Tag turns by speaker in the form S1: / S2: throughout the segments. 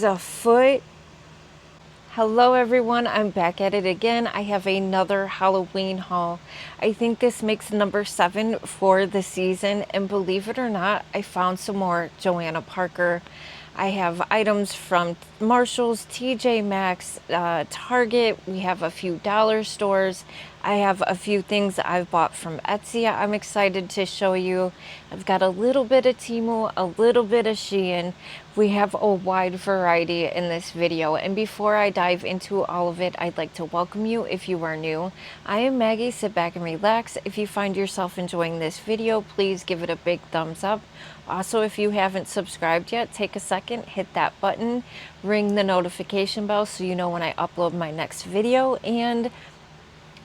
S1: is a foot. Hello everyone, I'm back at it again. I have another Halloween haul. I think this makes number 7 for the season, and believe it or not, I found some more Johanna Parker. I have items from Marshall's, TJ Maxx, Target. We have a few dollar stores. I have a few things I've bought from Etsy I'm excited to show you. I've got a little bit of Temu, a little bit of Shein. We have a wide variety in this video, and before I dive into all of it, I'd like to welcome you if you are new. I am Maggie. Sit back and relax. If you find yourself enjoying this video, please give it a big thumbs up. Also, if you haven't subscribed yet, take a second, hit that button, ring the notification bell so you know when I upload my next video, and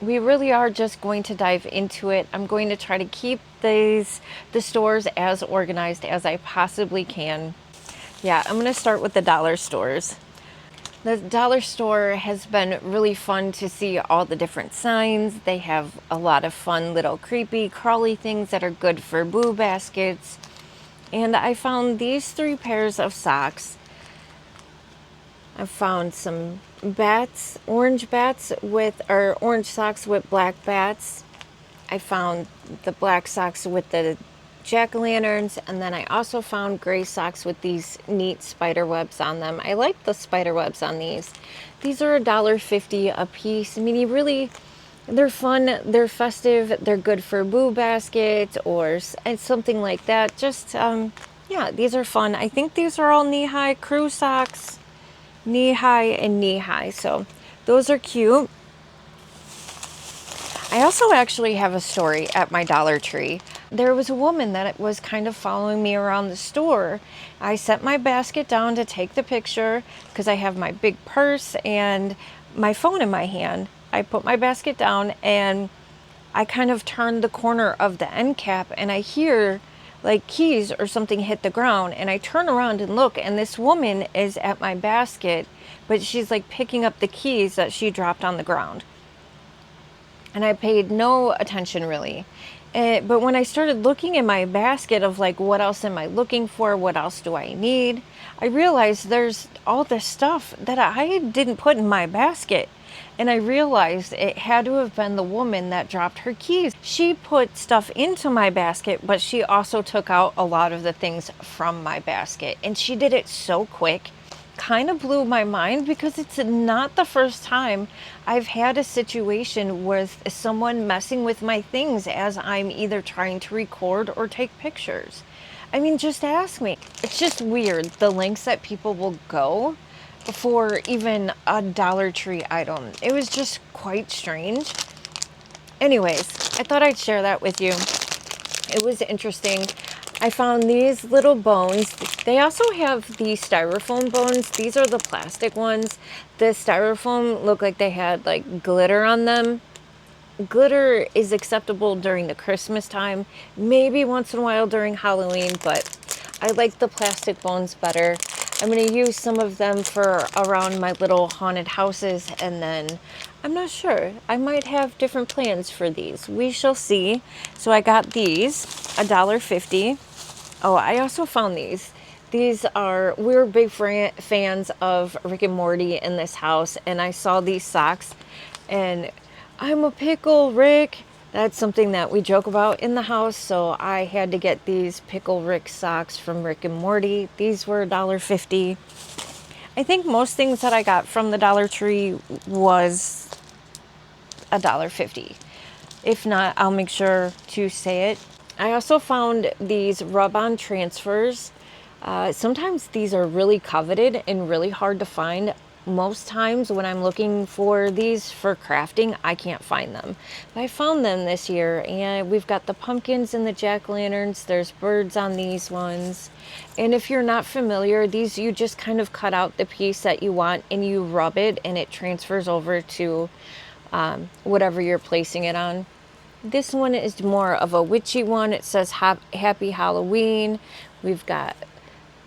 S1: we really are just going to dive into it. I'm going to try to keep the stores as organized as I possibly can. Yeah, I'm going to start with the dollar stores. The dollar store has been really fun to see all the different signs. They have a lot of fun little creepy crawly things that are good for boo baskets. And I found these 3 pairs of socks. I found some bats, orange bats or orange socks with black bats. I found the black socks with the jack-o'-lanterns, and then I also found gray socks with these neat spider webs on them. I like the spider webs on these. These are $1.50 a piece. I mean, they're fun, they're festive, they're good for boo baskets or something like that. Just, yeah, these are fun. I think these are all knee-high crew socks, knee-high and knee-high, so those are cute. I also actually have a story at my Dollar Tree. There was a woman that was kind of following me around the store. I set my basket down to take the picture because I have my big purse and my phone in my hand. I put my basket down and I kind of turned the corner of the end cap and I hear like keys or something hit the ground, and I turn around and look, and this woman is at my basket, but she's like picking up the keys that she dropped on the ground. And I paid no attention really. But when I started looking in my basket of like, what else am I looking for? What else do I need? I realized there's all this stuff that I didn't put in my basket. And I realized it had to have been the woman that dropped her keys. She put stuff into my basket, but she also took out a lot of the things from my basket. And she did it so quick. Kind of blew my mind because it's not the first time I've had a situation with someone messing with my things as I'm either trying to record or take pictures. I mean, just ask me. It's just weird the lengths that people will go for even a Dollar Tree item. It was just quite strange. Anyways, I thought I'd share that with you. It was interesting. I found these little bones. They also have the styrofoam bones. These are the plastic ones. The styrofoam look like they had like glitter on them. Glitter is acceptable during the Christmas time, maybe once in a while during Halloween, but I like the plastic bones better. I'm going to use some of them for around my little haunted houses, and then I'm not sure. I might have different plans for these. We shall see. So I got these, $1.50. Oh, I also found these. We're big fans of Rick and Morty in this house, and I saw these socks, and I'm a pickle, Rick. That's something that we joke about in the house, so I had to get these Pickle Rick socks from Rick and Morty. These were $1.50. I think most things that I got from the Dollar Tree was $1.50. If not, I'll make sure to say it. I also found these rub-on transfers. Sometimes these are really coveted and really hard to find. Most times when I'm looking for these for crafting, I can't find them. But I found them this year, and we've got the pumpkins and the jack-o'-lanterns. There's birds on these ones. And if you're not familiar, these you just kind of cut out the piece that you want and you rub it, and it transfers over to whatever you're placing it on. This one is more of a witchy one. It says Happy Halloween. We've got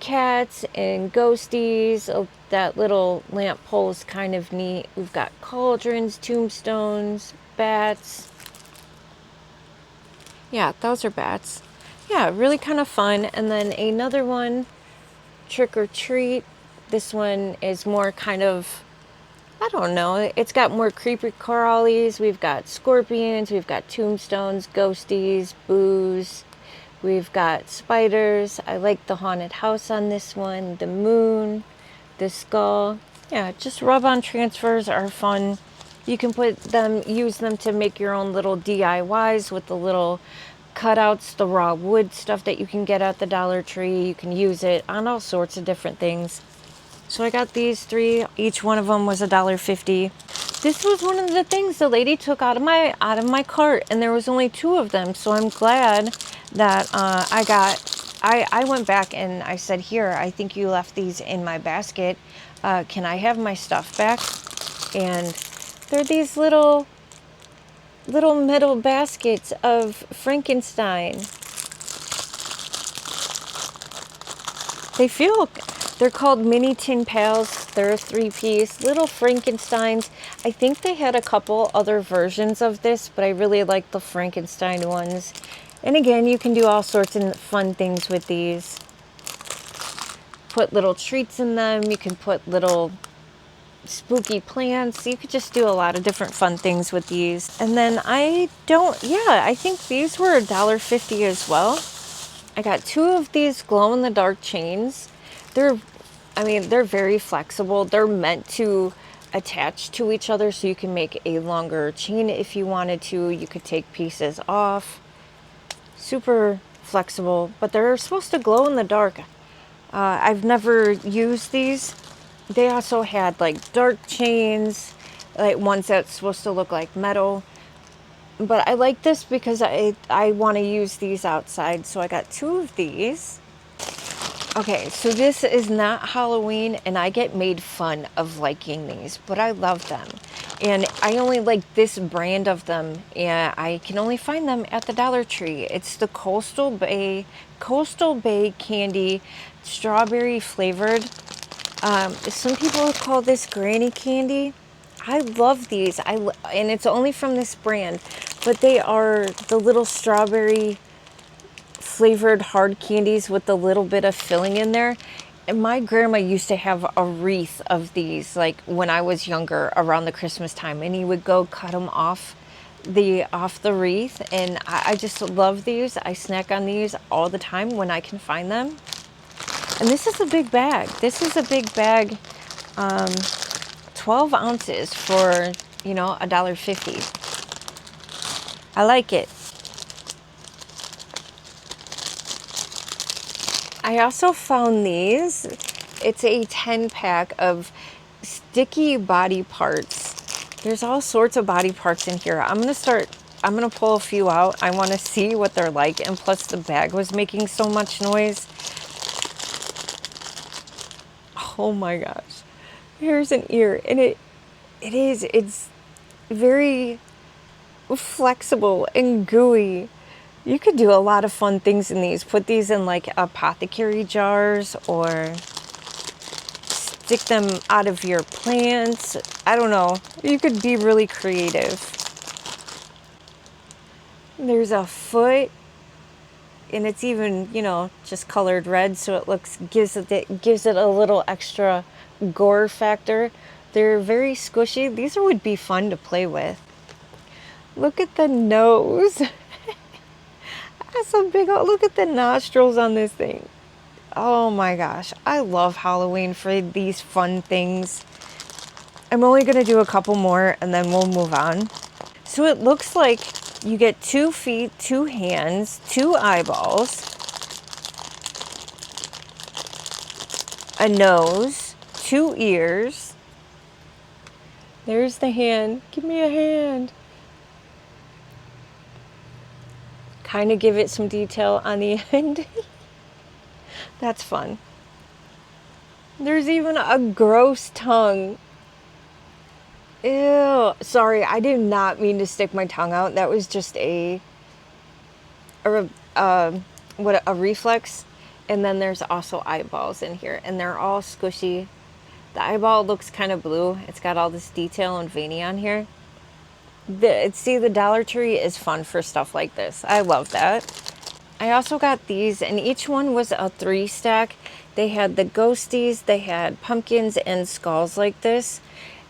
S1: cats and ghosties. Oh, that little lamp pole is kind of neat. We've got cauldrons, tombstones, bats. Yeah, those are bats. Yeah, really kind of fun. And then another one, trick or treat. This one is more kind of, I don't know, it's got more creepy crawlies. We've got scorpions, we've got tombstones, ghosties, boos. We've got spiders. I like the haunted house on this one, the moon, the skull. Yeah, just rub-on transfers are fun. You can use them to make your own little DIYs with the little cutouts, the raw wood stuff that you can get at the Dollar Tree. You can use it on all sorts of different things. So I got these 3. Each one of them was $1.50. This was one of the things the lady took out of my cart, and there was only 2 of them. So I'm glad that I went back and I said, here, I think you left these in my basket. Can I have my stuff back? And they're these little metal baskets of Frankenstein. They're called mini tin pails. They're a 3-piece, little Frankensteins. I think they had a couple other versions of this, but I really like the Frankenstein ones. And again, you can do all sorts of fun things with these. Put little treats in them. You can put little spooky plants. You could just do a lot of different fun things with these. And then I think these were $1.50 as well. I got 2 of these glow-in-the-dark chains. They're very flexible. They're meant to attach to each other so you can make a longer chain if you wanted to. You could take pieces off. Super flexible, but they're supposed to glow in the dark. I've never used these. They also had like dark chains, like ones that's supposed to look like metal. But I like this because I want to use these outside, so I got 2 of these. Okay, so this is not Halloween, and I get made fun of liking these, but I love them. And I only like this brand of them, and I can only find them at the Dollar Tree. It's the Coastal Bay candy, strawberry flavored. Some people call this granny candy. I love these. And it's only from this brand, but they are the little strawberry flavored hard candies with a little bit of filling in there. And my grandma used to have a wreath of these, like when I was younger, around the Christmas time, and he would go cut them off the wreath. And I just love these. I snack on these all the time when I can find them. And this is a big bag. This is a big bag, 12 ounces for, $1.50. I like it. I also found these. It's a 10-pack of sticky body parts. There's all sorts of body parts in here. I'm gonna pull a few out. I want to see what they're like, and plus the bag was making so much noise. Oh my gosh. Here's an ear, and it's very flexible and gooey. You could do a lot of fun things in these. Put these in like apothecary jars or stick them out of your plants. I don't know. You could be really creative. There's a foot, and it's even, just colored red, so it gives it a little extra gore factor. They're very squishy. These would be fun to play with. Look at the nose. That's a big old, look at the nostrils on this thing. Oh my gosh, I love Halloween for these fun things. I'm only gonna do a couple more and then we'll move on. So it looks like you get 2 feet, 2 hands, 2 eyeballs, a nose, 2 ears. There's the hand. Give me a hand. Kind of give it some detail on the end. That's fun. There's even a gross tongue. Ew. Sorry, I did not mean to stick my tongue out. That was just a reflex. And then there's also eyeballs in here, and they're all squishy. The eyeball looks kind of blue. It's got all this detail and veiny on here. The Dollar Tree is fun for stuff like this. I love that. I also got these, and each one was a 3 stack. They had the ghosties, they had pumpkins and skulls like this.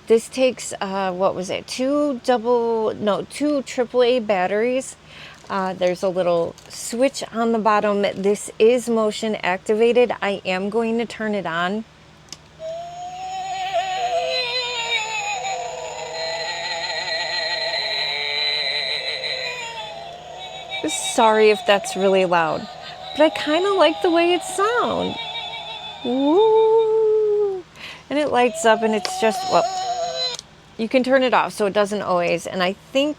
S1: This takes, what was it, two AAA batteries. There's a little switch on the bottom. This is motion activated. I am going to turn it on. Sorry if that's really loud, but I kind of like the way it sounds. Woo! And it lights up and it's just, well, you can turn it off so it doesn't always. And I think,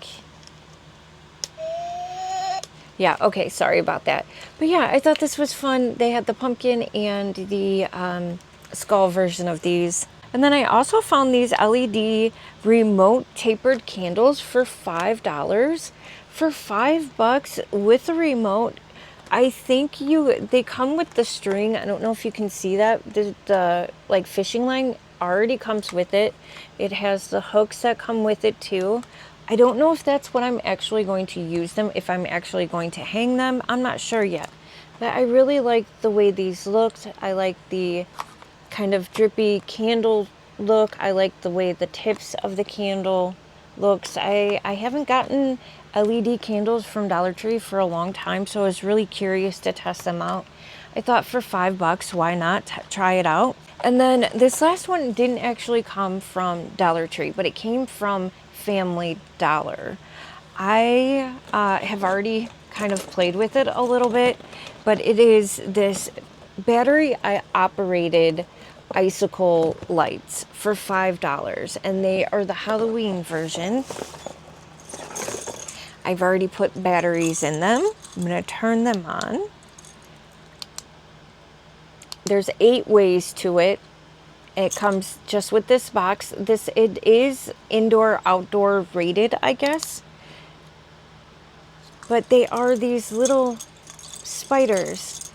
S1: yeah, okay, sorry about that. But yeah, I thought this was fun. They had the pumpkin and the skull version of these. And then I also found these LED remote tapered candles for $5. For $5 with a remote. I think they come with the string. I don't know if you can see that. The like fishing line already comes with it. It has the hooks that come with it too. I don't know if that's what I'm actually going to use them, if I'm actually going to hang them. I'm not sure yet. But I really like the way these looked. I like the kind of drippy candle look. I like the way the tips of the candle looks. I haven't gotten LED candles from Dollar Tree for a long time, so I was really curious to test them out. I thought for $5, why not try it out? And then this last one didn't actually come from Dollar Tree, but it came from Family Dollar. I have already kind of played with it a little bit, but it is this battery operated icicle lights for $5, and they are the Halloween version. I've already put batteries in them. I'm going to turn them on. There's 8 ways to it. It comes just with this box. It is indoor outdoor rated, I guess. But they are these little spiders.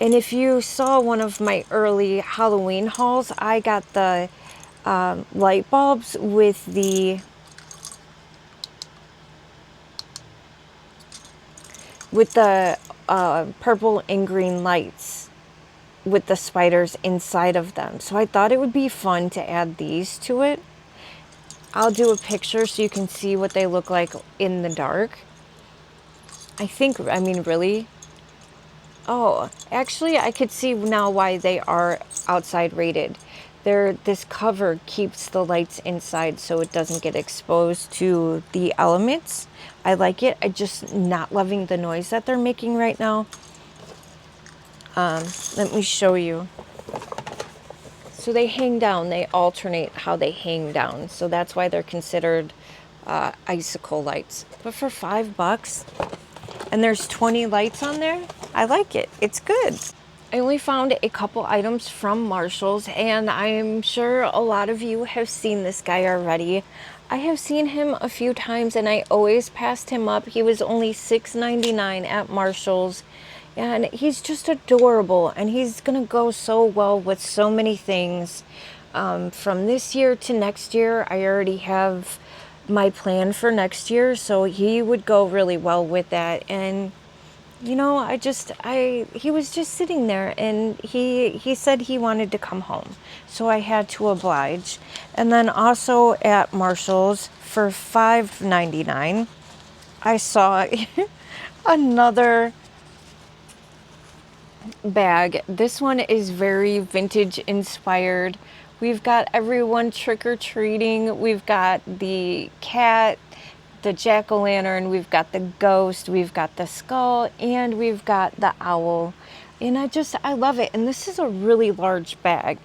S1: And if you saw one of my early Halloween hauls, I got the light bulbs with the purple and green lights with the spiders inside of them. So I thought it would be fun to add these to it. I'll do a picture so you can see what they look like in the dark. I mean, really. Oh, actually, I could see now why they are outside rated. This cover keeps the lights inside so it doesn't get exposed to the elements. I like it. I'm just not loving the noise that they're making right now. Let me show you. So they hang down. They alternate how they hang down. So that's why they're considered icicle lights. But for $5, and there's 20 lights on there, I like it. It's good. I only found a couple items from Marshall's, and I'm sure a lot of you have seen this guy already. I have seen him a few times, and I always passed him up. He was only $6.99 at Marshall's, and he's just adorable, and he's gonna go so well with so many things. From this year to next year, I already have my plan for next year, so he would go really well with that. And you know, he was just sitting there, and he said he wanted to come home, so I had to oblige. And then also at Marshall's for $5.99, I saw another bag. This one is very vintage inspired. We've got everyone trick-or-treating. We've got the cat, the jack-o'-lantern, we've got the ghost, we've got the skull, and we've got the owl. And I love it. And this is a really large bag.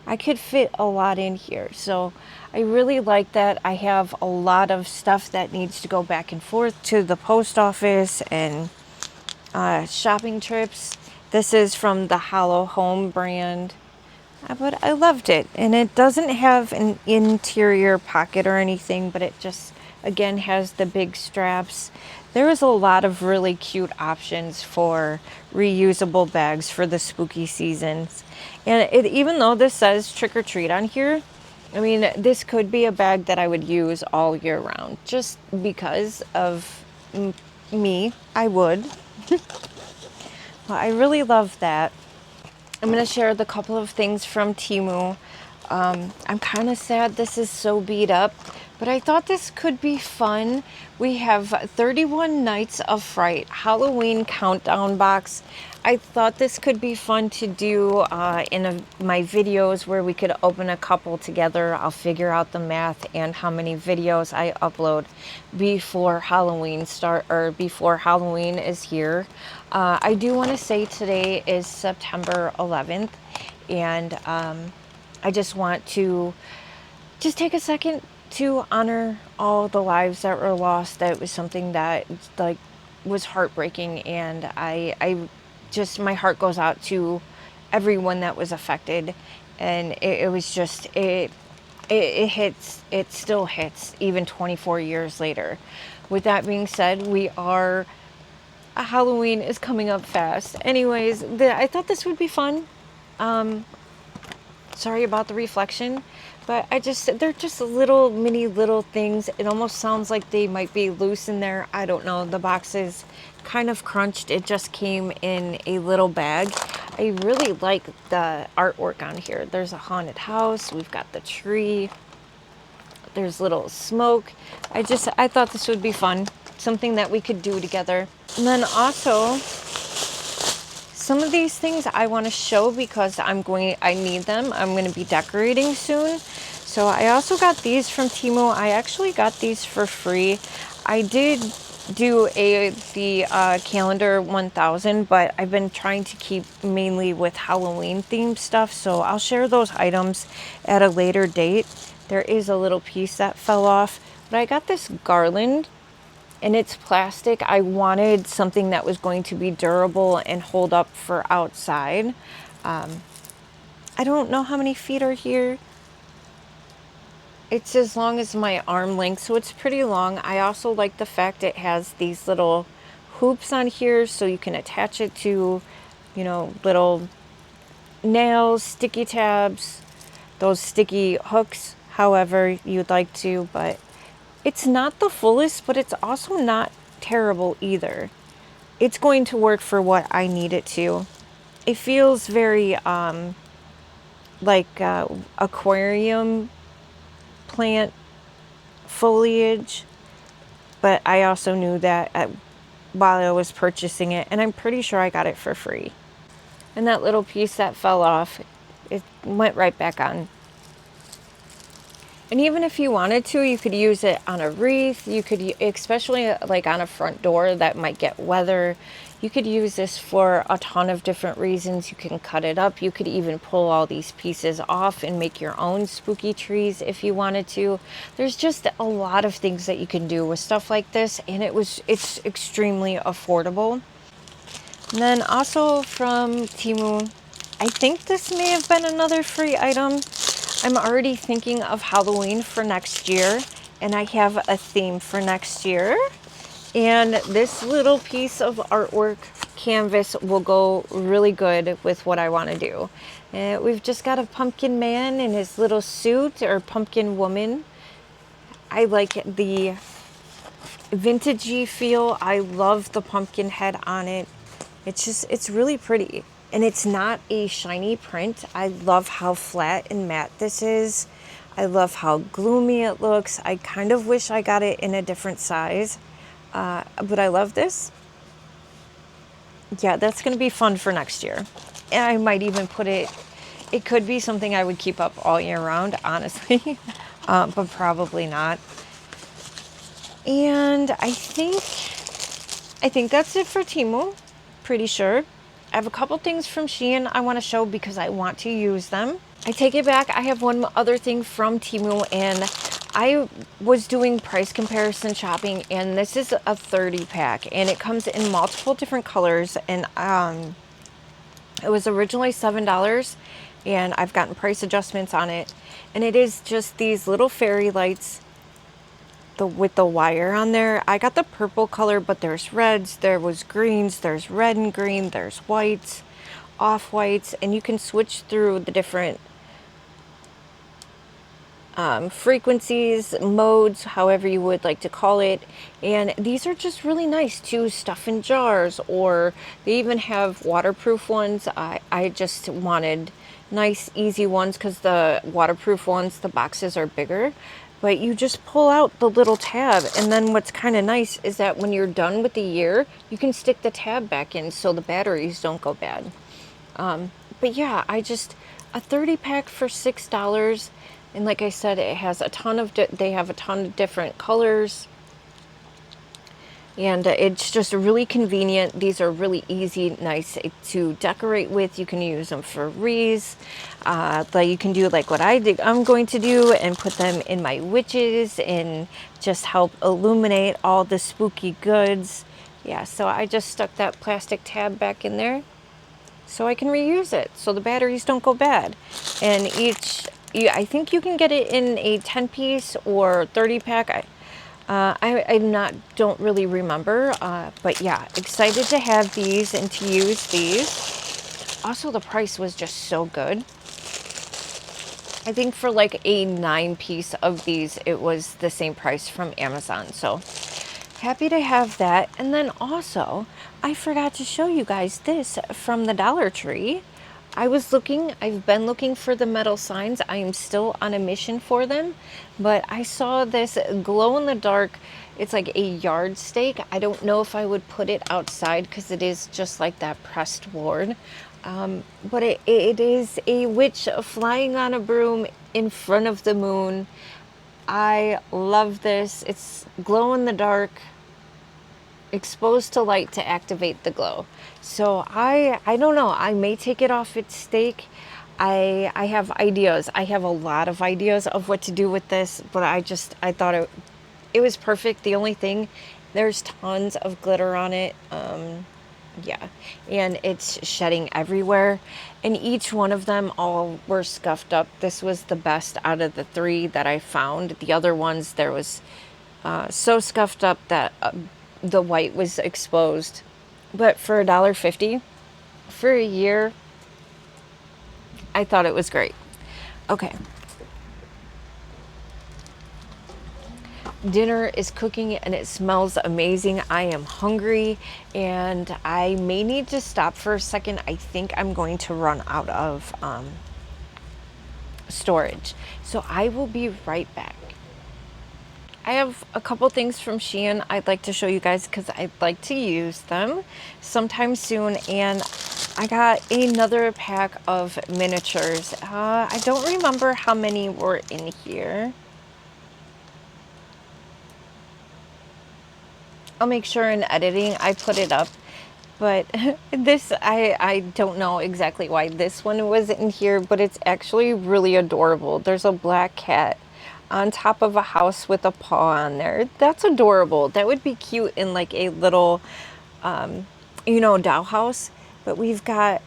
S1: I could fit a lot in here. So I really like that. I have a lot of stuff that needs to go back and forth to the post office and shopping trips. This is from the Hollow Home brand. But I loved it. And it doesn't have an interior pocket or anything, but it just, again, has the big straps. There was a lot of really cute options for reusable bags for the spooky seasons. And even though this says trick or treat on here, I mean, this could be a bag that I would use all year round. Just because of me, I would. Well, I really love that. I'm going to share the couple of things from Temu. I'm kind of sad this is so beat up, but I thought this could be fun. We have 31 Nights of Fright Halloween countdown box. I thought this could be fun to do my videos where we could open a couple together. I'll figure out the math and how many videos I upload before Halloween before Halloween is here. I do want to say today is September 11th, and I just want to take a second to honor all the lives that were lost. That was something that was heartbreaking, and my heart goes out to everyone that was affected, and it still hits even 24 years later. With that being said, Halloween is coming up fast. Anyways, I thought this would be fun. Sorry about the reflection, but they're just little things. It almost sounds like they might be loose in there. I don't know. The box is kind of crunched. It just came in a little bag. I really like the artwork on here. There's a haunted house. We've got the tree. There's little smoke. I thought this would be fun. Something that we could do together. And then also, some of these things I want to show because I need them. I'm going to be decorating soon. So I also got these from Temu. I actually got these for free. I did do the calendar 1000, but I've been trying to keep mainly with Halloween themed stuff. So I'll share those items at a later date. There is a little piece that fell off, but I got this garland. And it's plastic. I wanted something that was going to be durable and hold up for outside. I don't know how many feet are here. It's as long as my arm length, so it's pretty long. I also like the fact it has these little hoops on here so you can attach it to, little nails, sticky tabs, those sticky hooks, however you'd like to, but it's not the fullest, but it's also not terrible either. It's going to work for what I need it to. It feels very like aquarium plant foliage, but I also knew that while I was purchasing it, and I'm pretty sure I got it for free. And that little piece that fell off, it went right back on. And even if you wanted to, you could use it on a wreath. You could, especially like on a front door that might get weather. You could use this for a ton of different reasons. You can cut it up. You could even pull all these pieces off and make your own spooky trees if you wanted to. There's just a lot of things that you can do with stuff like this, and it's extremely affordable. And then also from Temu, I think this may have been another free item. I'm already thinking of Halloween for next year, and I have a theme for next year. And this little piece of artwork canvas will go really good with what I want to do. We've just got a pumpkin man in his little suit, or pumpkin woman. I like the vintagey feel. I love the pumpkin head on it. It's really pretty. And it's not a shiny print. I love how flat and matte this is. I love how gloomy it looks. I kind of wish I got it in a different size. But I love this. Yeah, that's going to be fun for next year. And I might even it could be something I would keep up all year round, honestly. But probably not. And I think that's it for Temu. Pretty sure. I have a couple things from Shein I want to show because I want to use them. I take it back. I have one other thing from Temu, and I was doing price comparison shopping, and this is a 30 pack, and it comes in multiple different colors, and it was originally $7, and I've gotten price adjustments on it, and it is just these little fairy lights with the wire on there. I got the purple color, but there's reds, there was greens, there's red and green, there's whites, off whites, and you can switch through the different frequencies, modes, however you would like to call it. And these are just really nice to stuff in jars, or they even have waterproof ones. I just wanted nice, easy ones because the waterproof ones, the boxes are bigger. But you just pull out the little tab, and then what's kind of nice is that when you're done with the year, you can stick the tab back in so the batteries don't go bad. But yeah, a 30 pack for $6. And like I said, it has a ton of, they have a ton of different colors. And it's just really convenient. These are really easy, nice to decorate with. You can use them for wreaths. You can do like what I'm going to do and put them in my witches and just help illuminate all the spooky goods. Yeah, so I just stuck that plastic tab back in there so I can reuse it so the batteries don't go bad. And I think you can get it in a 10-piece or 30-pack. Don't really remember, but yeah, excited to have these and to use these. Also, the price was just so good. I think for like a 9-piece of these, it was the same price from Amazon. So happy to have that. And then also, I forgot to show you guys this from the Dollar Tree. I've been looking for the metal signs. I am still on a mission for them, but I saw this glow in the dark. It's like a yard stake. I don't know if I would put it outside because it is just like that pressed board. But it is a witch flying on a broom in front of the moon. I love this. It's glow in the dark, exposed to light to activate the glow. So I don't know, I may take it off its stake. I have ideas. I have a lot of ideas of what to do with this, but I thought it was perfect. The only thing, there's tons of glitter on it. Yeah, and it's shedding everywhere, and each one of them all were scuffed up. This was the best out of the 3 that I found. The other ones, there was so scuffed up that the white was exposed. But for $1.50 for a year, I thought it was great. Okay. Dinner is cooking and it smells amazing. I am hungry and I may need to stop for a second. I think I'm going to run out of storage. So I will be right back. I have a couple things from Shein I'd like to show you guys because I'd like to use them sometime soon. And I got another pack of miniatures. I don't remember how many were in here. I'll make sure in editing I put it up. But this, I don't know exactly why this one was in here, but it's actually really adorable. There's a black cat on top of a house with a paw on there. That's adorable. That would be cute in like a little, dollhouse. But we've got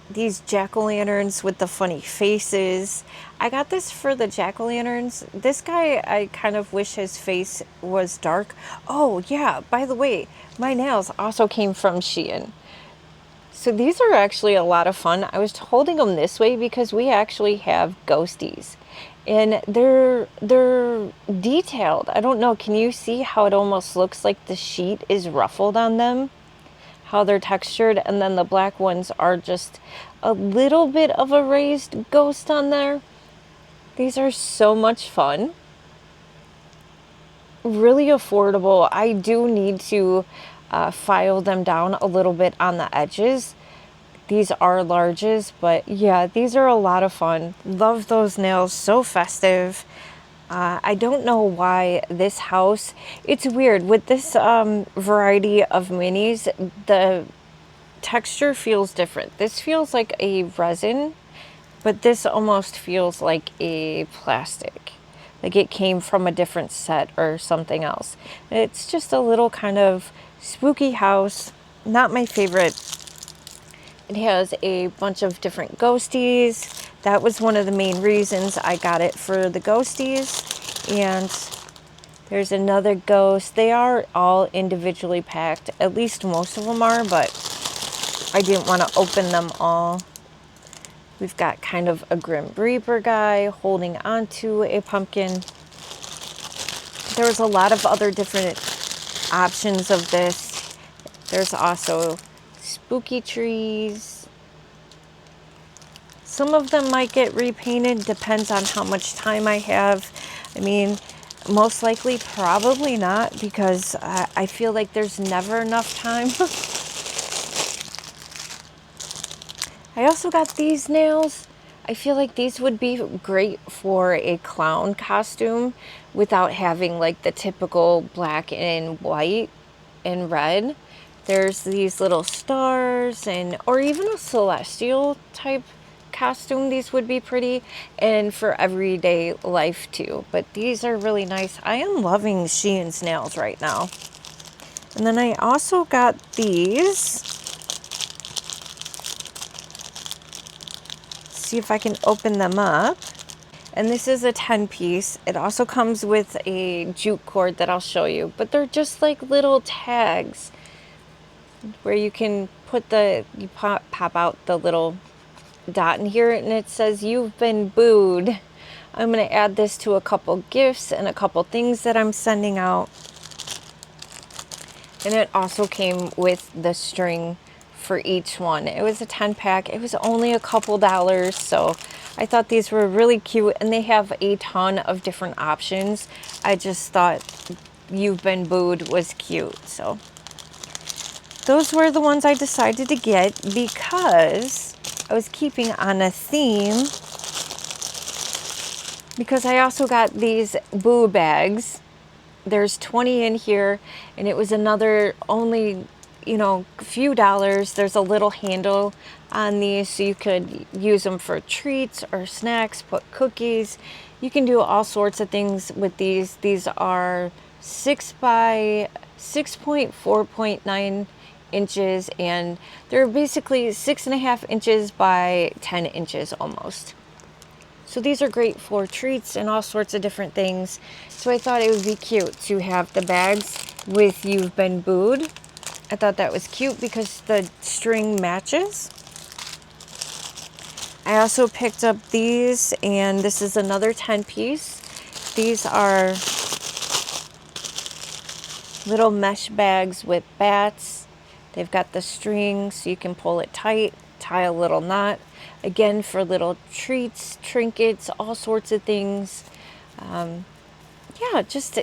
S1: these jack-o'-lanterns with the funny faces. I got this for the jack-o'-lanterns. This guy, I kind of wish his face was dark. Oh yeah, by the way, my nails also came from Shein. So these are actually a lot of fun. I was holding them this way because we actually have ghosties. And they're detailed. I don't know, can you see how it almost looks like the sheet is ruffled on them? How they're textured, and then the black ones are just a little bit of a raised ghost on there. These are so much fun. Really affordable. I do need to file them down a little bit on the edges. These are larges, but yeah, these are a lot of fun. Love those nails, so festive. I don't know why this house, it's weird. With this variety of minis, the texture feels different. This feels like a resin, but this almost feels like a plastic. Like it came from a different set or something else. It's just a little kind of spooky house. Not my favorite. It has a bunch of different ghosties. That was one of the main reasons I got it, for the ghosties. And there's another ghost. They are all individually packed. At least most of them are, but I didn't want to open them all. We've got kind of a Grim Reaper guy holding onto a pumpkin. There was a lot of other different options of this. There's also spooky trees. Some of them might get repainted, depends on how much time I have. I mean, most likely probably not, because I feel like there's never enough time. I also got these nails. I feel like these would be great for a clown costume without having like the typical black and white and red. There's these little stars, and or even a celestial type costume. These would be pretty, and for everyday life too. But these are really nice. I am loving Shein's nails right now. And then I also got these. See if I can open them up. And this is a 10-piece. It also comes with a jute cord that I'll show you, but they're just like little tags where you can put you pop out the little dot in here, and it says you've been booed. I'm going to add this to a couple gifts and a couple things that I'm sending out. And it also came with the string for each one. It was a 10-pack. It was only a couple dollars, so I thought these were really cute, and they have a ton of different options. I just thought You've Been Booed was cute, so those were the ones I decided to get because I was keeping on a theme, because I also got these boo bags. There's 20 in here, and it was another only, you know, a few dollars. There's a little handle on these, so you could use them for treats or snacks, put cookies. You can do all sorts of things with these. These are 6 by 6.4.9 inches, and they're basically 6.5 inches by 10 inches almost. So these are great for treats and all sorts of different things. So I thought it would be cute to have the bags with You've Been Booed. I thought that was cute because the string matches. I also picked up these, and this is another 10-piece. These are little mesh bags with bats. They've got the string so you can pull it tight, tie a little knot. Again, for little treats, trinkets, all sorts of things. Yeah, just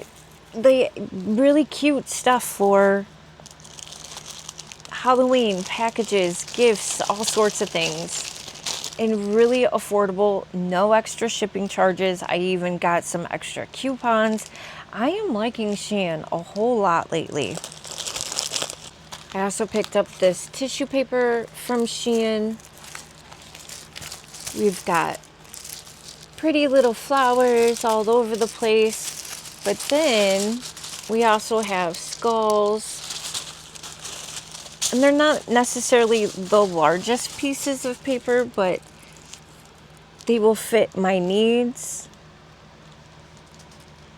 S1: the really cute stuff for Halloween, packages, gifts, all sorts of things. And really affordable, no extra shipping charges. I even got some extra coupons. I am liking Shein a whole lot lately. I also picked up this tissue paper from Shein. We've got pretty little flowers all over the place. But then we also have skulls. And they're not necessarily the largest pieces of paper, but they will fit my needs.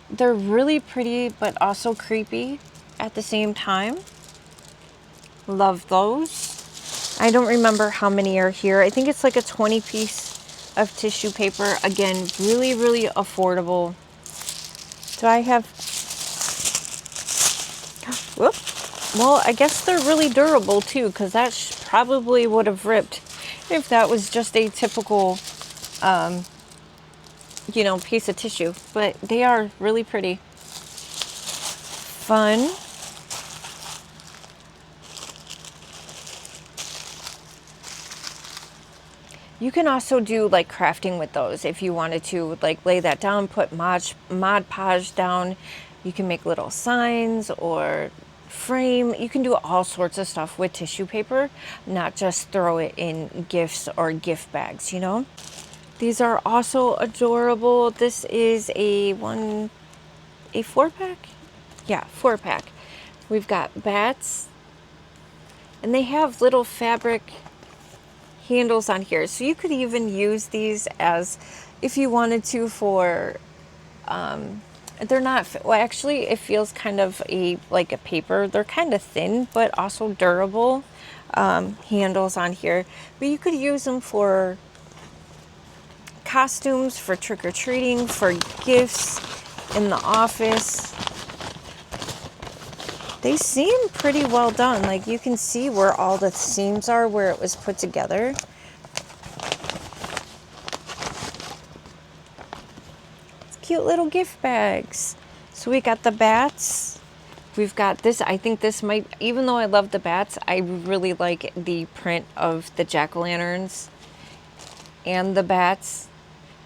S1: They're really pretty, but also creepy at the same time. Love those. I don't remember how many are here. I think it's like a 20-piece of tissue paper. Again, really, really affordable. Do I have... Whoop. Well, I guess they're really durable too, because that probably would have ripped if that was just a typical, you know, piece of tissue. But they are really pretty. Fun. You can also do like crafting with those if you wanted to, like lay that down, put Mod Podge down. You can make little signs or frame. You can do all sorts of stuff with tissue paper, not just throw it in gifts or gift bags, you know. These are also adorable. This is a 4-pack? Yeah, 4-pack. We've got bats, and they have little fabric handles on here, so you could even use these as, if you wanted to, for they're not, well, actually it feels kind of like a paper. They're kind of thin but also durable handles on here, but you could use them for costumes for trick-or-treating, for gifts in the office. They seem pretty well done. Like, you can see where all the seams are, where it was put together. It's cute little gift bags. So we got the bats. We've got this. I think this might, even though I love the bats, I really like the print of the jack-o'-lanterns and the bats.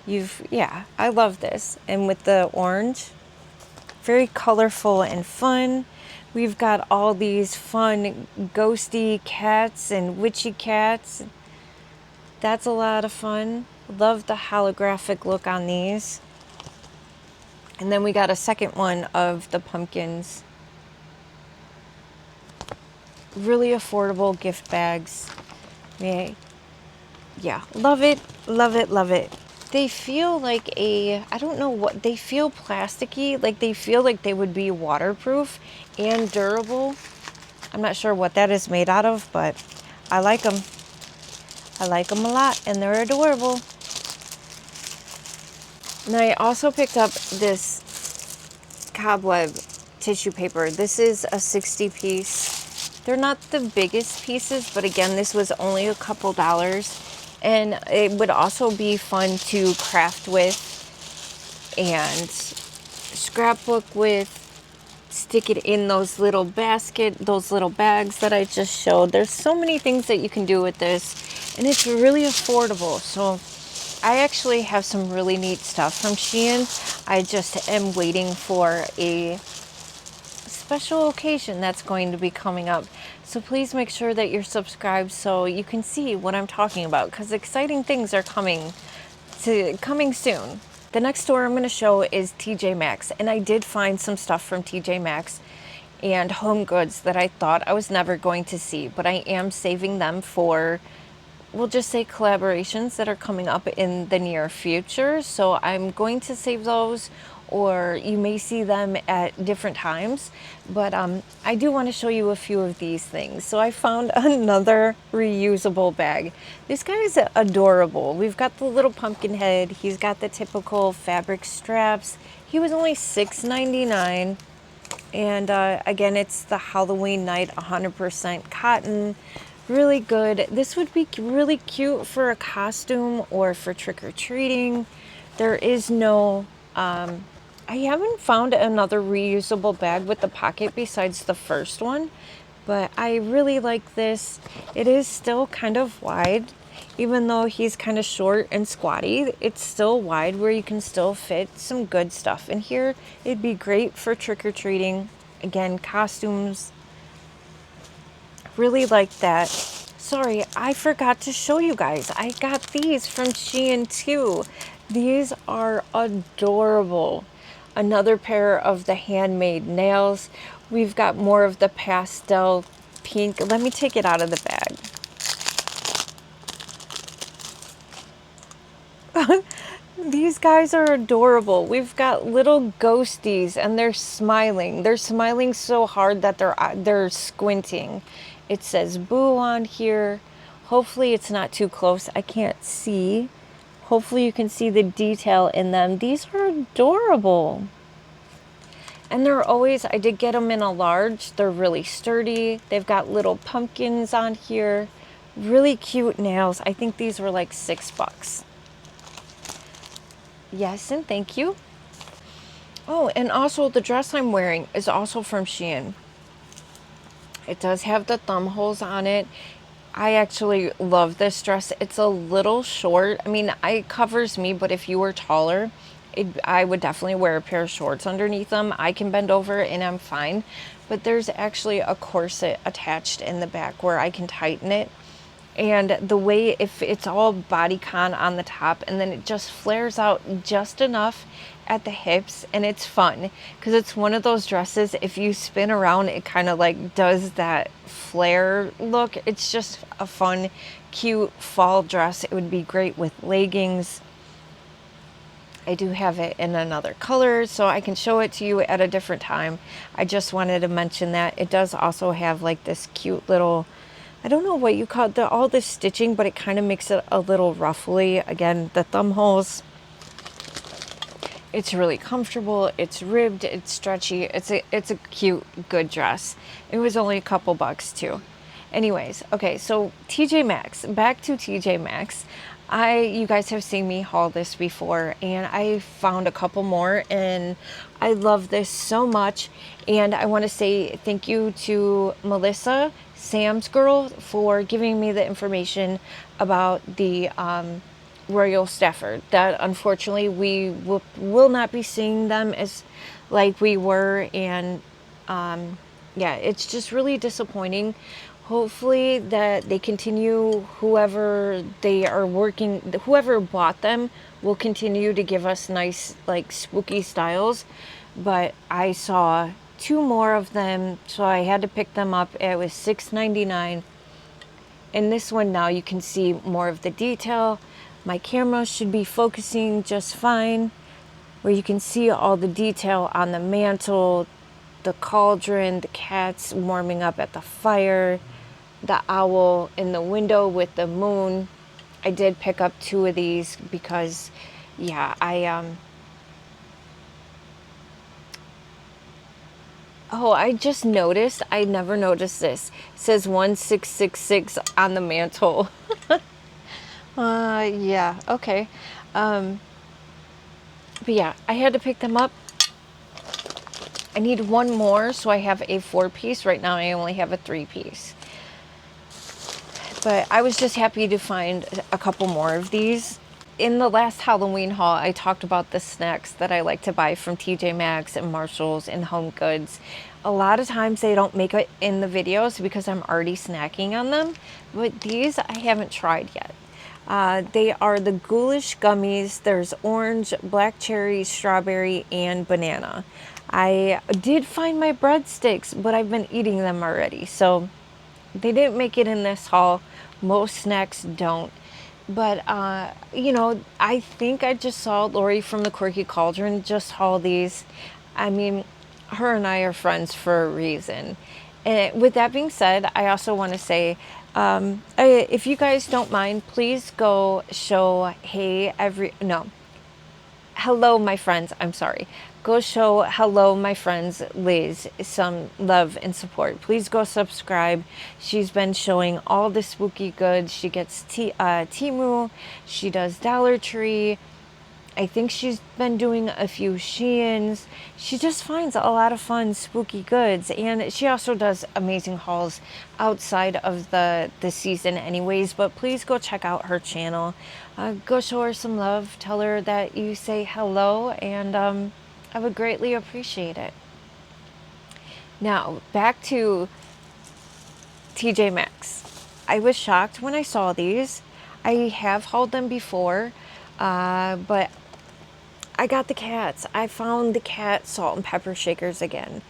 S1: Yeah, I love this. And with the orange, very colorful and fun. We've got all these fun ghosty cats and witchy cats. That's a lot of fun. Love the holographic look on these. And then we got a second one of the pumpkins. Really affordable gift bags. Yeah, love it, love it, love it. They feel like I don't know what, they feel plasticky, like they feel like they would be waterproof and durable. I'm not sure what that is made out of, but I like them. I like them a lot, and they're adorable. And I also picked up this cobweb tissue paper. This is a 60 piece. They're not the biggest pieces, but again, this was only a couple dollars. And it would also be fun to craft with and scrapbook with, stick it in those little those little bags that I just showed. There's so many things that you can do with this, and it's really affordable. So I actually have some really neat stuff from Shein. I just am waiting for a special occasion that's going to be coming up. So please make sure that you're subscribed so you can see what I'm talking about, because exciting things are coming soon. The next store I'm going to show is TJ Maxx, and I did find some stuff from TJ Maxx and Home Goods that I thought I was never going to see, but I am saving them for, we'll just say, collaborations that are coming up in the near future. So I'm going to save those, or you may see them at different times. But I do want to show you a few of these things. So I found another reusable bag. This guy is adorable. We've got the little pumpkin head. He's got the typical fabric straps. He was only $6.99. And again, it's the Halloween night, 100% cotton. Really good. This would be really cute for a costume or for trick-or-treating. There is no, I haven't found another reusable bag with the pocket besides the first one, but I really like this. It is still kind of wide, even though he's kind of short and squatty. It's still wide where you can still fit some good stuff in here. It'd be great for trick-or-treating. Again, costumes. Really like that. Sorry, I forgot to show you guys. I got these from Shein too. These are adorable. Another pair of the Handmade nails. We've got more of the pastel pink. Let me take it out of the bag. These guys are adorable. We've got little ghosties, and they're smiling. They're smiling so hard that they're squinting. It says boo on here. Hopefully it's not too close. I can't see. Hopefully you can see the detail in them. These are adorable. And they're always, I did get them in a large. They're really sturdy. They've got little pumpkins on here. Really cute nails. I think these were like $6. Yes, and thank you. Oh, and also the dress I'm wearing is also from Shein. It does have the thumb holes on it. I actually love this dress. It's a little short. I mean, it covers me, but if you were taller, I would definitely wear a pair of shorts underneath them. I can bend over and I'm fine. But there's actually a corset attached in the back where I can tighten it. And the way, if it's all bodycon on the top, and then it just flares out just enough at the hips, and it's fun because it's one of those dresses, if you spin around, it kind of like does that flare look. It's just a fun, cute fall dress. It would be great with leggings. I do have it in another color, so I can show it to you at a different time. I just wanted to mention that. It does also have like this cute little, I don't know what you call all this stitching, but it kind of makes it a little ruffly. Again, the thumb holes. It's really comfortable. It's ribbed. It's stretchy. It's a cute, good dress. It was only a couple bucks too. Anyways, okay, so TJ Maxx. Back to TJ Maxx. You guys have seen me haul this before, and I found a couple more, and I love this so much. And I want to say thank you to Melissa, Sam's girl, for giving me the information about the Royal Stafford. That unfortunately we will not be seeing them as like we were, and yeah, it's just really disappointing. Hopefully that they continue, whoever they are working, whoever bought them will continue to give us nice like spooky styles. But I saw two more of them, so I had to pick them up. It was $6.99. In this one now you can see more of the detail. My camera should be focusing just fine, where you can see all the detail on the mantle, the cauldron, the cats warming up at the fire, the owl in the window with the moon. I did pick up two of these because, yeah, oh, I just noticed, I never noticed this. It says 1666 on the mantle. Yeah, okay. But yeah, I had to pick them up. I need one more, so I have a 4-piece. Right now I only have a 3-piece. But I was just happy to find a couple more of these. In the last Halloween haul, I talked about the snacks that I like to buy from TJ Maxx and Marshalls and Home Goods. A lot of times they don't make it in the videos because I'm already snacking on them. But these I haven't tried yet. They are the ghoulish gummies. There's orange, black cherry, strawberry, and banana. I did find my breadsticks, but I've been eating them already. So they didn't make it in this haul. Most snacks don't. But, you know, I think I just saw Lori from the Quirky Cauldron just haul these. I mean, her and I are friends for a reason. And with that being said, I also want to say, if you guys don't mind, please go show hello, my friends. I'm sorry. Go show hello, my friends, Liz, some love and support. Please go subscribe. She's been showing all the spooky goods. She gets Temu. She does Dollar Tree. I think she's been doing a few Sheins. She just finds a lot of fun, spooky goods. And she also does amazing hauls outside of the season anyways. But please go check out her channel. Go show her some love. Tell her that you say hello. And I would greatly appreciate it. Now, back to TJ Maxx. I was shocked when I saw these. I have hauled them before. But I got the cats. I found the cat salt and pepper shakers again.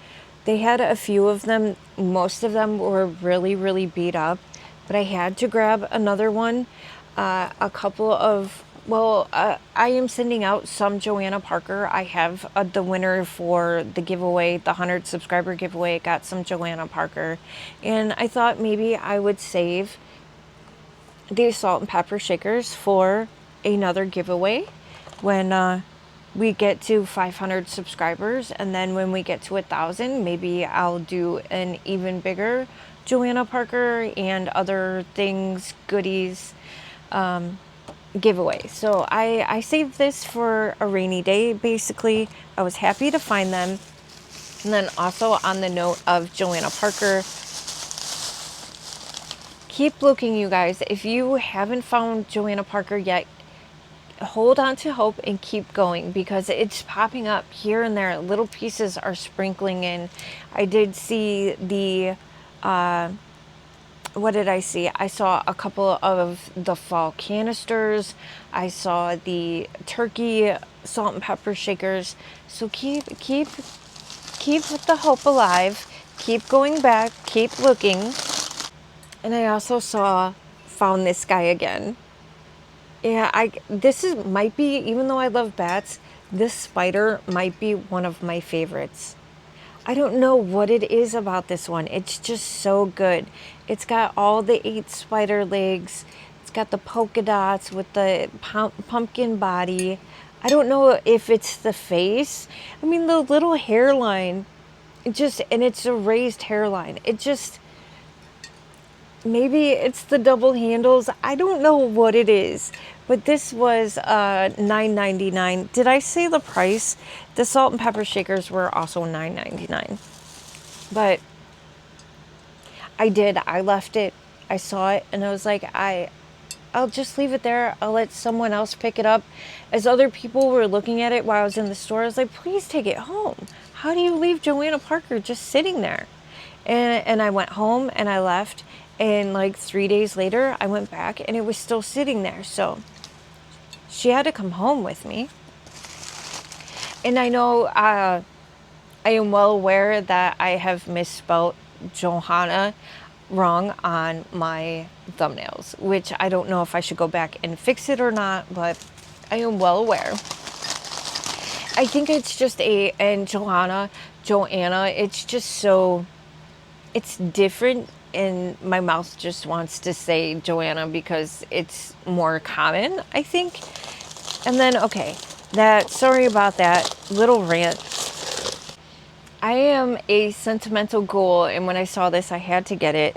S1: They had a few of them. Most of them were really, really beat up. But I had to grab another one. A couple of, I am sending out some Johanna Parker. I have the winner for the giveaway, the 100 subscriber giveaway. Got some Johanna Parker. And I thought maybe I would save these salt and pepper shakers for another giveaway when we get to 500 subscribers, and then when we get to 1,000, maybe I'll do an even bigger Johanna Parker and other things, goodies, giveaway. So I saved this for a rainy day. Basically, I was happy to find them. And then also on the note of Johanna Parker, keep looking, you guys. If you haven't found Johanna Parker yet, hold on to hope and keep going, because it's popping up here and there. Little pieces are sprinkling in. I did see the what did I see? I saw a couple of the fall canisters. I saw the turkey salt and pepper shakers. So keep the hope alive. Keep going back. Keep looking. And I also found this guy again. Yeah, might be, even though I love bats, this spider might be one of my favorites. I don't know what it is about this one. It's just so good. It's got all the 8 spider legs. It's got the polka dots with the pumpkin body. I don't know if it's the face. I mean, the little hairline, and it's a raised hairline. It just, maybe it's the double handles. I don't know what it is, but this was $9.99. Did I say the price? The salt and pepper shakers were also $9.99. But I left it. I saw it and I was like, I'll just leave it there. I'll let someone else pick it up. As other people were looking at it while I was in the store, I was like, please take it home. How do you leave Johanna Parker just sitting there? And I went home and I left. And like 3 days later, I went back and it was still sitting there. So she had to come home with me. And I know I am well aware that I have misspelled Johanna wrong on my thumbnails, which I don't know if I should go back and fix it or not, but I am well aware. I think it's just and Johanna, it's just so, it's different, and my mouth just wants to say Johanna because it's more common, I think. And then, okay, sorry about that little rant. I am a sentimental ghoul, and when I saw this, I had to get it.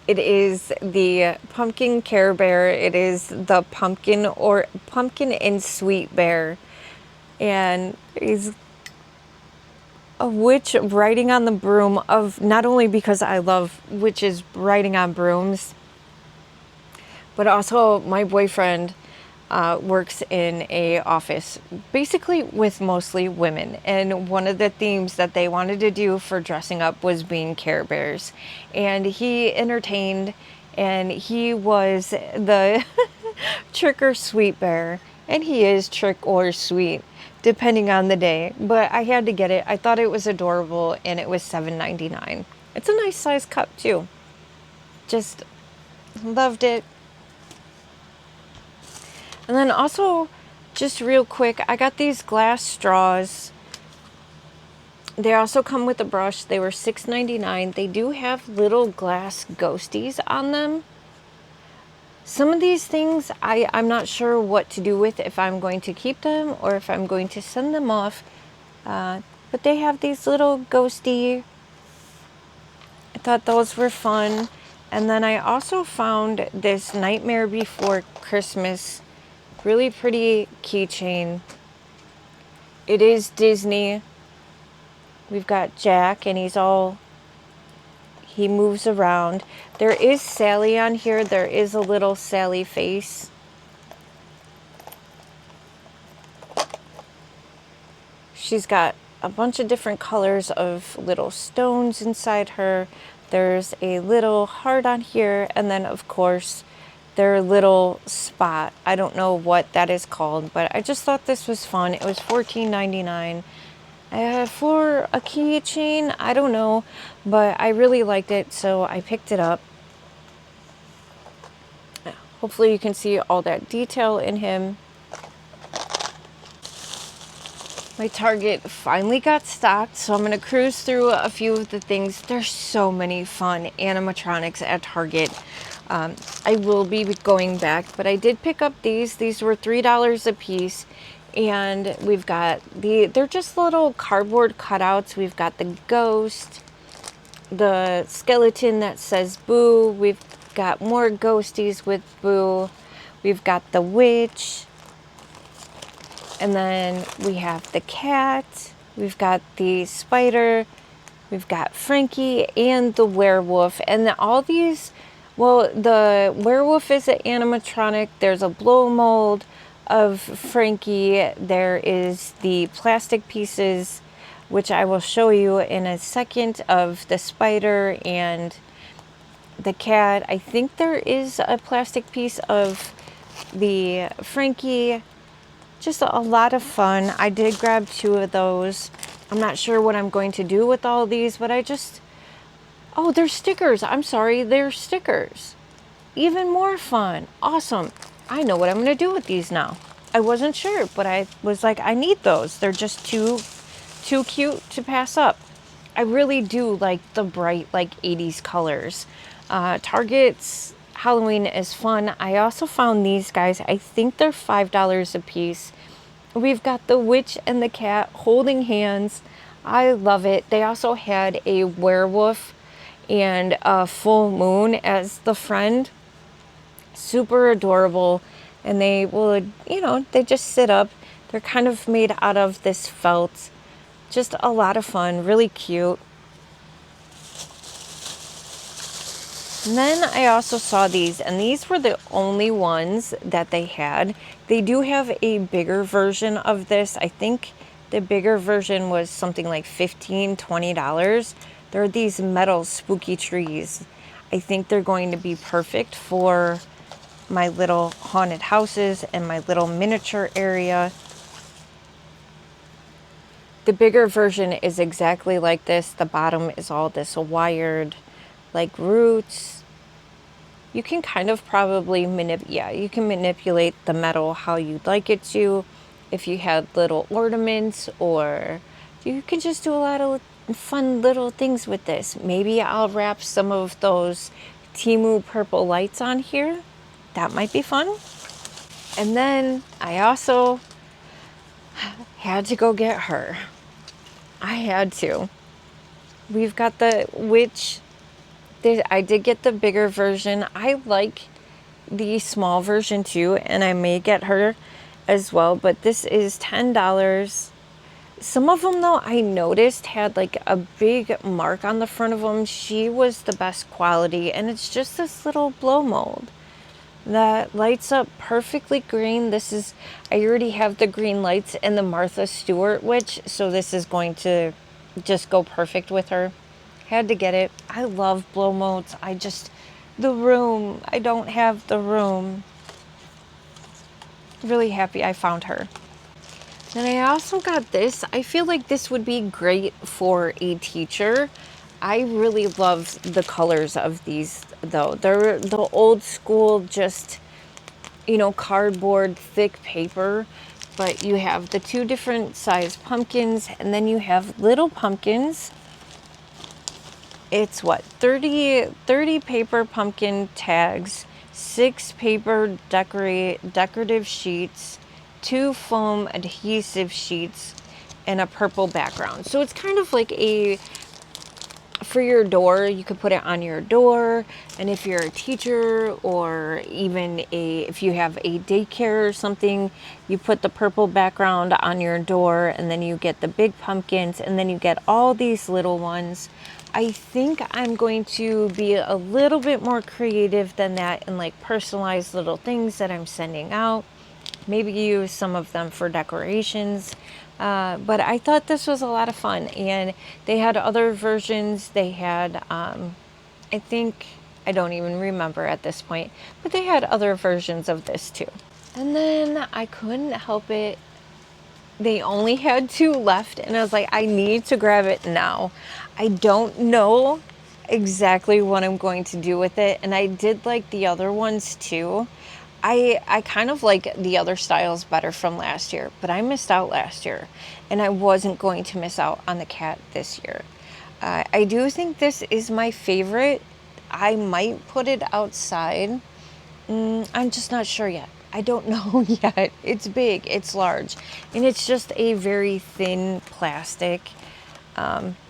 S1: It is the pumpkin Care Bear. It is the pumpkin and sweet bear, and he's a witch riding on the broom of, not only because I love witches riding on brooms, but also my boyfriend works in a office basically with mostly women, and one of the themes that they wanted to do for dressing up was being Care Bears, and he entertained, and he was the trick or sweet bear, and he is trick or sweet depending on the day, but I had to get it. I thought it was adorable, and it was $7.99. It's a nice size cup too. Just loved it. And then also, just real quick, I got these glass straws. They also come with a brush. They were $6.99. They do have little glass ghosties on them. Some of these things, I'm not sure what to do with, if I'm going to keep them or if I'm going to send them off. But they have these little ghosty. I thought those were fun. And then I also found this Nightmare Before Christmas really pretty keychain. It is Disney. We've got Jack, and he moves around. There is Sally on here. There is a little Sally face. She's got a bunch of different colors of little stones inside her. There's a little heart on here, and then of course their little spot. I don't know what that is called, but I just thought this was fun. It was $14.99. For a keychain, I don't know, but I really liked it, so I picked it up. Hopefully you can see all that detail in him. My Target finally got stocked, so I'm going to cruise through a few of the things. There's so many fun animatronics at Target. I will be going back, but I did pick up these. These were $3 a piece, and we've got they're just little cardboard cutouts. We've got the ghost, the skeleton that says Boo. We've got more ghosties with Boo. We've got the witch, and then we have the cat. We've got the spider. We've got Frankie and the werewolf, and all these. Well, the werewolf is an animatronic. There's a blow mold of Frankie. There is the plastic pieces, which I will show you in a second, of the spider and the cat. I think there is a plastic piece of the Frankie. Just a lot of fun. I did grab 2 of those. I'm not sure what I'm going to do with all these, but oh, they're stickers. I'm sorry, they're stickers. Even more fun. Awesome. I know what I'm going to do with these now. I wasn't sure, but I was like, I need those. They're just 2 too cute to pass up. I really do like the bright, like 80s colors. Target's Halloween is fun. I also found these guys. I think they're $5 a piece. We've got the witch and the cat holding hands. I love it. They also had a werewolf and a full moon as the friend. Super adorable. And they will, they just sit up. They're kind of made out of this felt. Just a lot of fun, really cute. And then I also saw these, and these were the only ones that they had. They do have a bigger version of this. I think the bigger version was something like $15, $20. There are these metal spooky trees. I think they're going to be perfect for my little haunted houses and my little miniature area. The bigger version is exactly like this. The bottom is all this wired like roots. You can kind of probably you can manipulate the metal how you'd like it to. If you had little ornaments, or you can just do a lot of fun little things with this. Maybe I'll wrap some of those Temu purple lights on here. That might be fun. And then I also had to go get her. I had to. We've got the witch. I did get the bigger version. I like the small version too, and I may get her as well, but this is $10. Some of them though, I noticed had like a big mark on the front of them. She was the best quality, and it's just this little blow mold that lights up perfectly green. I already have the green lights and the Martha Stewart witch, so this is going to just go perfect with her. Had to get it. I love blow molds. I don't have the room. Really happy I found her. Then I also got this. I feel like this would be great for a teacher. I really love the colors of these though. They're the old school, just, cardboard, thick paper. But you have the two different size pumpkins, and then you have little pumpkins. It's 30 paper pumpkin tags, 6 paper decorative sheets, 2 foam adhesive sheets, and a purple background. So it's kind of like for your door. You could put it on your door, and if you're a teacher, or even if you have a daycare or something, you put the purple background on your door, and then you get the big pumpkins, and then you get all these little ones. I think I'm going to be a little bit more creative than that, and like personalized little things that I'm sending out. Maybe use some of them for decorations. But I thought this was a lot of fun, and they had other versions. They had, I think, I don't even remember at this point, but they had other versions of this too. And then I couldn't help it. They only had 2 left, and I was like, I need to grab it now. I don't know exactly what I'm going to do with it, and I did like the other ones too. I kind of like the other styles better from last year, but I missed out last year, and I wasn't going to miss out on the cat this year. I do think this is my favorite. I might put it outside. I'm just not sure yet. I don't know yet. It's big, it's large, and it's just a very thin plastic.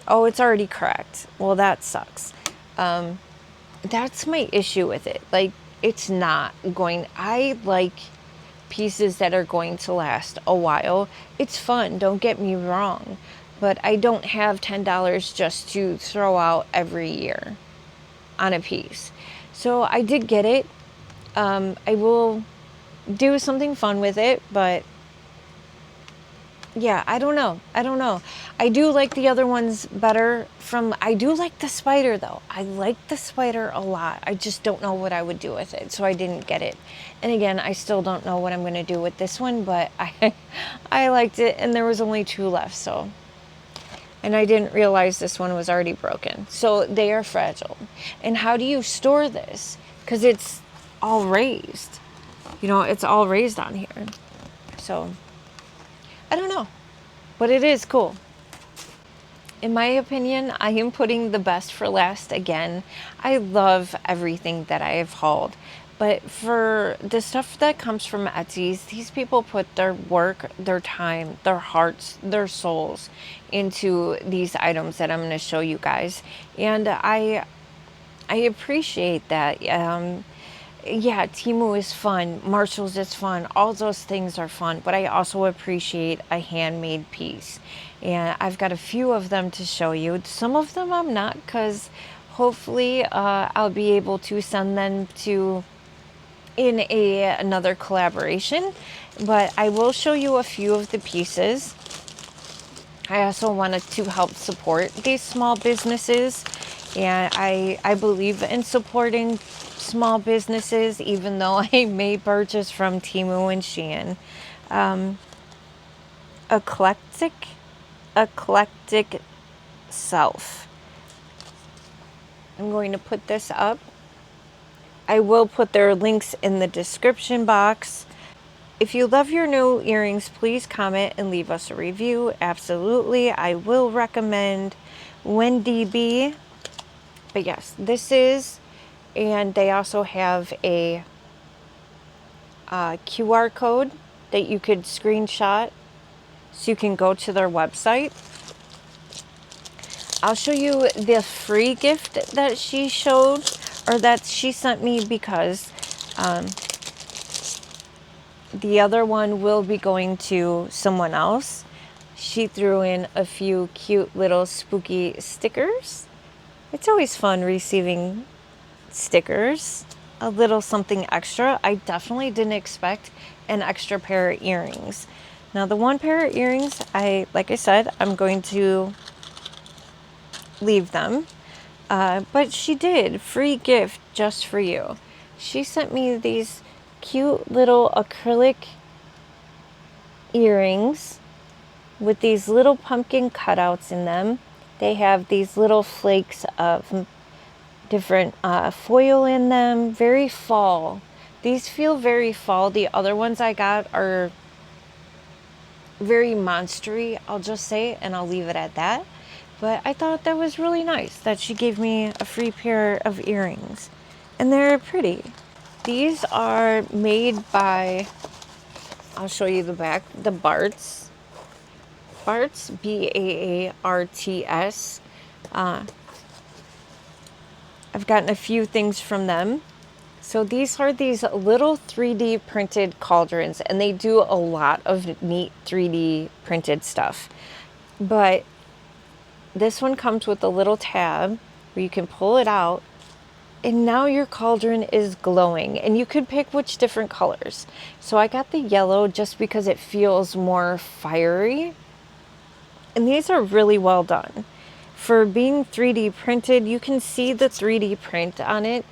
S1: Oh, it's already cracked. Well, that sucks. That's my issue with it. Like, it's not going, I like pieces that are going to last a while. It's fun, don't get me wrong, but I don't have $10 just to throw out every year on a piece. So I did get it. I will do something fun with it, but yeah, I don't know. I do like the other ones better. I do like the spider though. I like the spider a lot. I just don't know what I would do with it, so I didn't get it. And again, I still don't know what I'm going to do with this one, but I liked it, and there was only 2 left, so. And I didn't realize this one was already broken. So they are fragile. And how do you store this? Because it's all raised. It's all raised on here. So I don't know, but it is cool. In my opinion, I am putting the best for last again. I love everything that I have hauled. But for the stuff that comes from Etsy, these people put their work, their time, their hearts, their souls into these items that I'm going to show you guys. And I appreciate that. Yeah, Temu is fun, Marshall's is fun, all those things are fun, but I also appreciate a handmade piece. And I've got a few of them to show you. Some of them I'm not, because hopefully I'll be able to send them to in another collaboration, but I will show you a few of the pieces. I also wanted to help support these small businesses, and I believe in supporting small businesses, even though I may purchase from Temu and Shein. Eclectic Self. I'm going to put this up. I will put their links in the description box. If you love your new earrings, please comment and leave us a review. Absolutely, I will recommend Wendy B. But yes, this is, and they also have a QR code that you could screenshot so you can go to their website. I'll show you the free gift that she showed, or that she sent me, because the other one will be going to someone else. She threw in a few cute little spooky stickers. It's always fun receiving stickers, a little something extra. I definitely didn't expect an extra pair of earrings. Now the one pair of earrings, like I said, I'm going to leave them. But she did, free gift just for you. She sent me these cute little acrylic earrings with these little pumpkin cutouts in them. They have these little flakes of different foil in them. Very fall. These feel very fall. The other ones I got are very monstery, I'll just say, and I'll leave it at that. But I thought that was really nice that she gave me a free pair of earrings. And they're pretty. These are made by, I'll show you the back, the Baarts. Baarts, Baarts. I've gotten a few things from them. So these are these little 3D printed cauldrons, and they do a lot of neat 3D printed stuff. But this one comes with a little tab where you can pull it out, and now your cauldron is glowing, and you could pick which different colors. So I got the yellow just because it feels more fiery. And these are really well done. For being 3D printed, you can see the 3D print on it,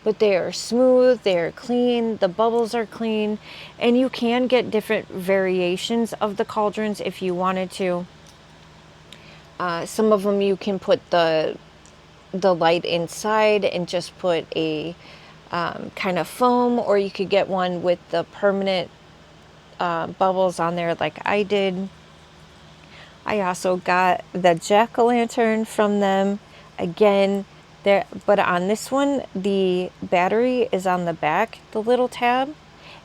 S1: but they are smooth, they are clean, the bubbles are clean, and you can get different variations of the cauldrons if you wanted to. Some of them you can put the light inside and just put a kind of foam, or you could get one with the permanent bubbles on there like I did. I also got the jack-o'-lantern from them. Again, there, but on this one, the battery is on the back, the little tab.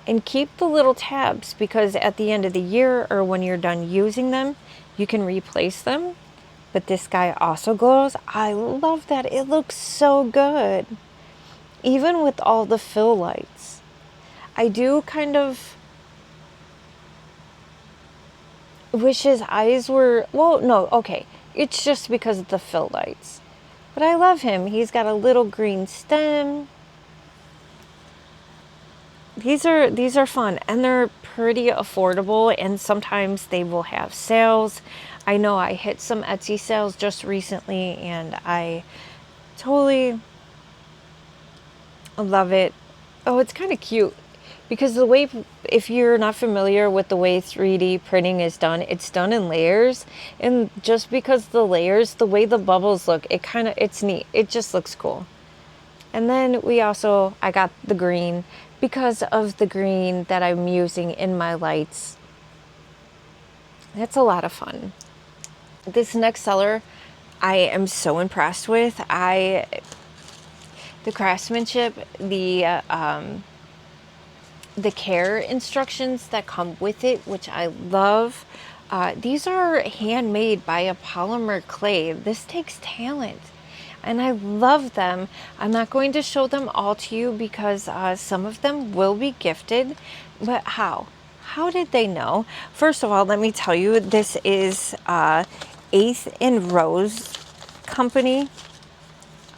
S1: And keep the little tabs, because at the end of the year or when you're done using them, you can replace them. But this guy also glows. I love that. It looks so good. Even with all the fill lights. I do kind of wish his eyes were, well, no, okay. It's just because of the fill lights. But I love him. He's got a little green stem. These are fun, and they're pretty affordable, and sometimes they will have sales. I know I hit some Etsy sales just recently, and I totally love it. Oh, it's kind of cute. Because the way, if you're not familiar with the way 3D printing is done, it's done in layers. And just because the layers, the way the bubbles look, it's neat. It just looks cool. And then I got the green because of the green that I'm using in my lights. That's a lot of fun. This next seller I am so impressed with. The craftsmanship, the care instructions that come with it, which I love. These are handmade by a polymer clay. This takes talent, and I love them. I'm not going to show them all to you because some of them will be gifted, but how? How did they know? First of all, let me tell you, this is 8th and Rose Company.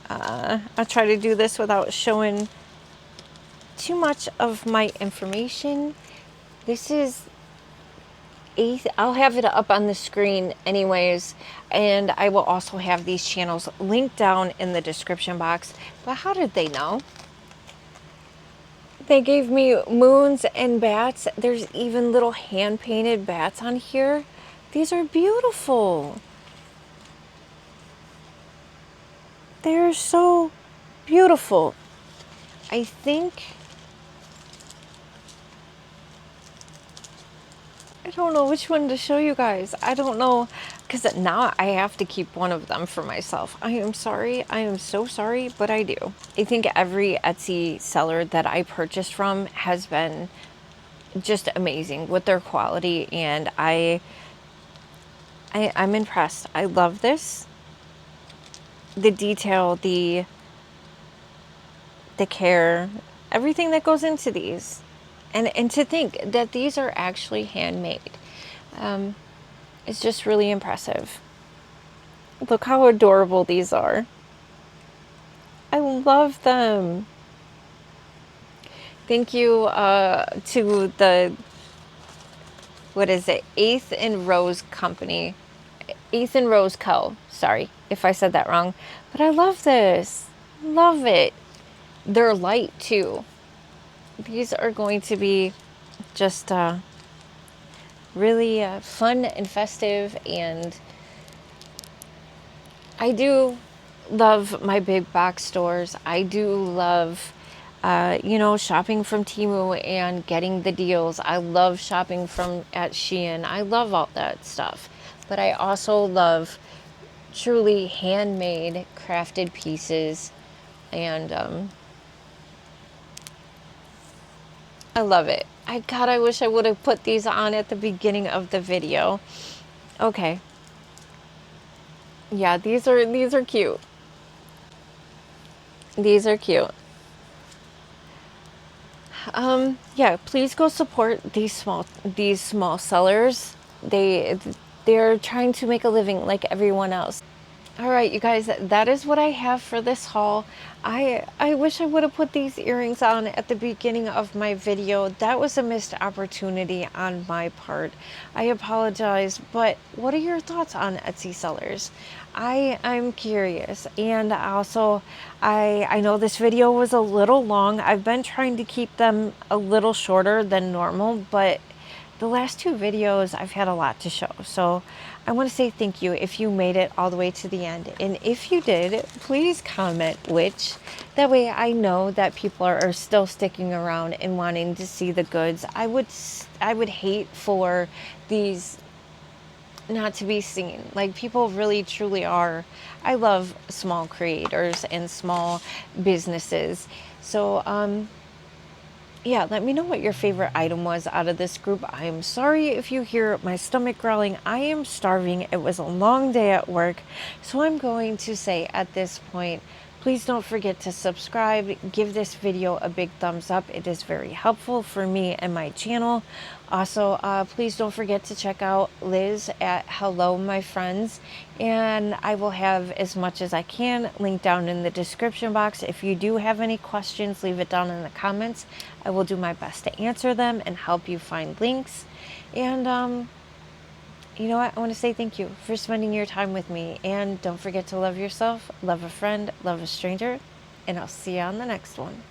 S1: I'll try to do this without showing too much of my information. This is 8th. I'll have it up on the screen anyways, and I will also have these channels linked down in the description box. But how did they know? They gave me moons and bats. There's even little hand painted bats on here. These are beautiful. They're so beautiful. I think, I don't know which one to show you guys. I don't know, because now I have to keep one of them for myself. I am sorry. I am so sorry, but I do. I think every Etsy seller that I purchased from has been just amazing with their quality, and I'm impressed. I love this. The detail, the care, everything that goes into these. And to think that these are actually handmade. It's just really impressive. Look how adorable these are. I love them. Thank you to the, what is it, 8th and Rose Company. 8th and Rose Co. Sorry if I said that wrong. But I love this. Love it. They're light too. These are going to be just really fun and festive, and I do love my big box stores. I do love shopping from Temu and getting the deals. I love shopping from at Shein. I love all that stuff, but I also love truly handmade crafted pieces, and I love it. God, I wish I would have put these on at the beginning of the video. Okay. Yeah, these are cute. These are cute. Yeah, please go support these small sellers. They're trying to make a living like everyone else. All right, you guys, that is what I have for this haul. I wish I would have put these earrings on at the beginning of my video. That was a missed opportunity on my part. I apologize, but what are your thoughts on Etsy sellers? I'm curious, and also I know this video was a little long. I've been trying to keep them a little shorter than normal, but the last 2 videos I've had a lot to show, so I want to say thank you if you made it all the way to the end. And if you did, please comment which. That way I know that people are still sticking around and wanting to see the goods. I would hate for these not to be seen. Like, people really truly are. I love small creators and small businesses. So yeah, let me know what your favorite item was out of this group. I am sorry if you hear my stomach growling. I am starving. It was a long day at work. So I'm going to say at this point, please don't forget to subscribe. Give this video a big thumbs up. It is very helpful for me and my channel. Also, please don't forget to check out Liz at Hello My Friends, and I will have as much as I can linked down in the description box. If you do have any questions, leave it down in the comments. I will do my best to answer them and help you find links. And you know what? I want to say thank you for spending your time with me, and don't forget to love yourself, love a friend, love a stranger, and I'll see you on the next one.